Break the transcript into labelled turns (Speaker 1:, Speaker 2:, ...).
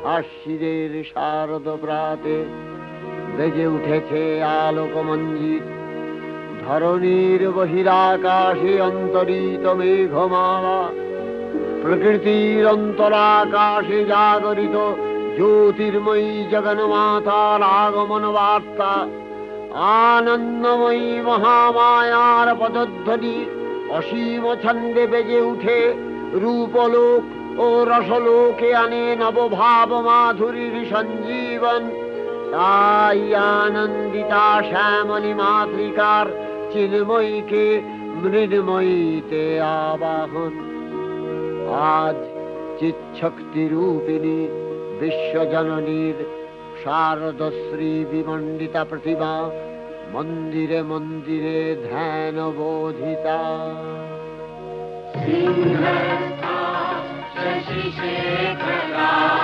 Speaker 1: আশ্বিনের শারদ প্রাতে বেজে উঠেছে আলোক মঞ্জিত। ধরণীর বহিরাকাশে অন্তরিত মেঘমালা, প্রকৃতির অন্তরাকাশে জাগরিত জ্যোতির্ময়ী জগন্মাতার আগমন বার্তা। আনন্দময়ী মহামায়ার পদধ্বনি অসীম ছন্দে বেজে উঠে রূপলোক ও রসলোকে আনে নবভাব মাধুরীর সঞ্জীবন। তাই আনন্দিতা শ্যামলী মাতৃকার চিন্ময়ীকে মৃন্ময়ীতে আবাহন। আজ চিৎশক্তি রূপিণী বিশ্বজননীর শারদশ্রী বিমণ্ডিতা প্রতিমা মন্দিরে মন্দিরে ধ্যান বোধিতা।
Speaker 2: সিংহস্থা শশিশেখরা